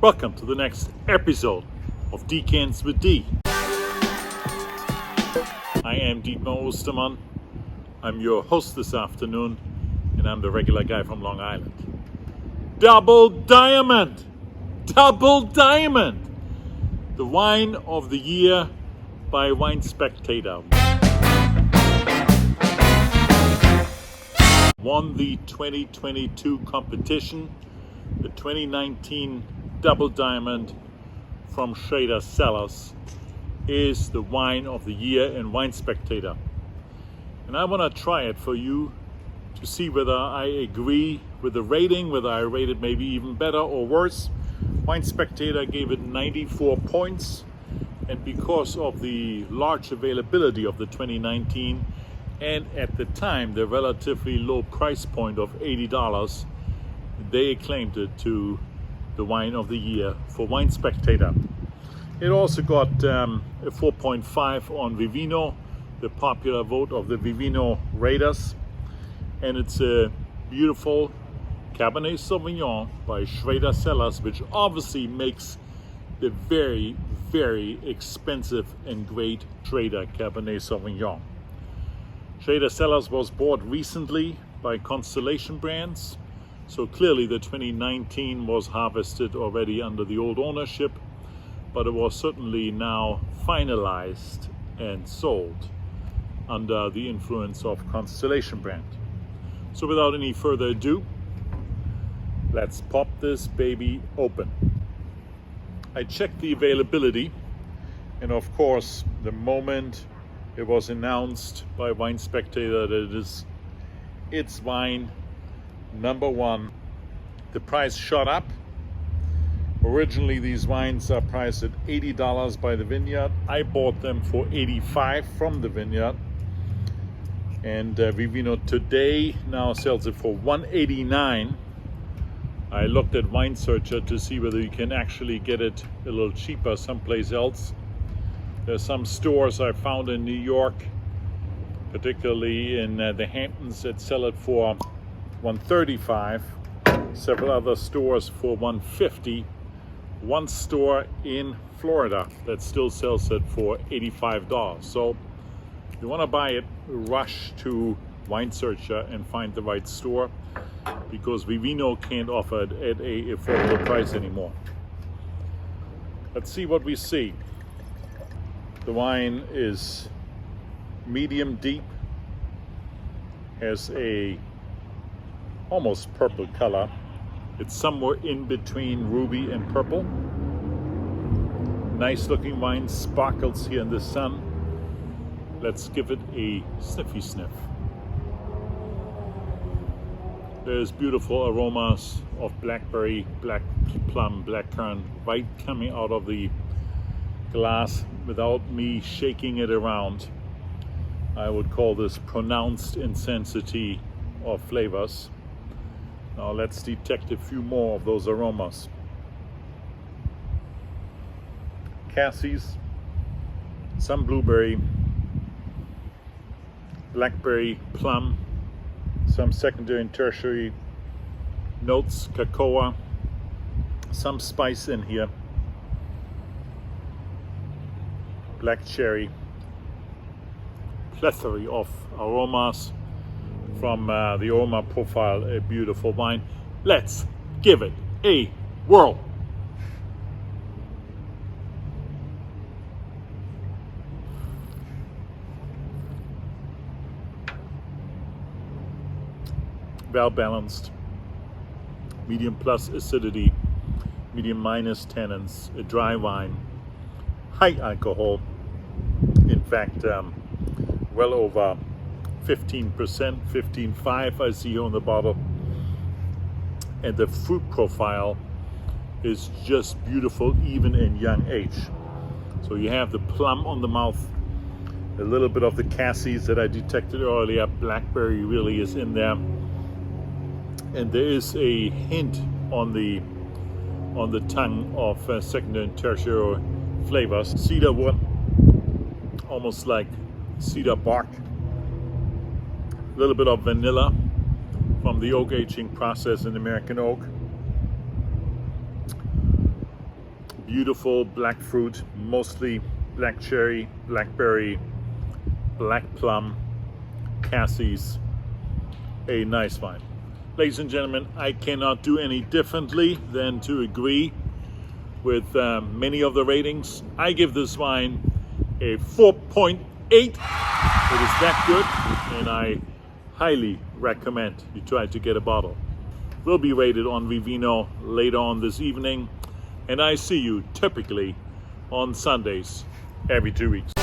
Welcome to the next episode of Decants with D. I am Dietmar Ostermann. I'm your host this afternoon, and I'm the regular guy from Long Island. Double Diamond! Double Diamond! The wine of the year by Wine Spectator. Won the 2022 competition. The 2019 Double Diamond from Schrader Cellars is the wine of the year in Wine Spectator. And I want to try it for you to see whether I agree with the rating, whether I rate it maybe even better or worse. Wine Spectator gave it 94 points, and because of the large availability of the 2019 and at the time the relatively low price point of $80, they acclaimed it to the wine of the year for Wine Spectator. It also got a 4.5 on Vivino, the popular vote of the Vivino Raiders, and it's a beautiful Cabernet Sauvignon by Schrader Cellars, which obviously makes the very, very expensive and great Schrader Cabernet Sauvignon. Schrader Cellars was bought recently by Constellation Brands, so clearly the 2019 was harvested already under the old ownership, but it was certainly now finalized and sold under the influence of Constellation Brand. So without any further ado, let's pop this baby open. I checked the availability, and of course, the moment it was announced by Wine Spectator that it is its wine number one, the price shot up. Originally, these wines are priced at $80 by the vineyard. I bought them for $85 from the vineyard, and Vivino today now sells it for $189. I looked at Wine Searcher to see whether you can actually get it a little cheaper someplace else. There's some stores I found in New York, particularly in the Hamptons, that sell it for $135. Several other stores for $150. One store in Florida that still sells it for $85. So if you want to buy it, rush to Wine Searcher and find the right store, because Vivino can't offer it at a affordable price anymore. Let's see what we see. The wine is medium deep, has a almost purple color. It's somewhere in between ruby and purple. Nice looking wine, sparkles here in the sun. Let's give it a sniffy sniff. There's beautiful aromas of blackberry, black plum, blackcurrant, right coming out of the glass without me shaking it around. I would call this pronounced intensity of flavors. Now let's detect a few more of those aromas. Cassis, some blueberry, blackberry, plum, some secondary and tertiary notes, cocoa, some spice in here, black cherry, plethora of aromas from the aroma profile. A beautiful wine. Let's give it a whirl. Well balanced, medium plus acidity, medium minus tannins, a dry wine, high alcohol, in fact well over 15%, 15.5 I see here on the bottle, and the fruit profile is just beautiful even in young age. So you have the plum on the mouth, a little bit of the cassis that I detected earlier, blackberry really is in there, and there is a hint on the tongue of secondary and tertiary flavors. Cedar wood, almost like cedar bark. A little bit of vanilla from the oak aging process in American oak. Beautiful black fruit, mostly black cherry, blackberry, black plum, cassis. A nice wine. Ladies and gentlemen, I cannot do any differently than to agree with many of the ratings. I give this wine a 4.8. It is that good, and I highly recommend you try to get a bottle. Will be rated on Vivino later on this evening, and I see you typically on Sundays every 2 weeks.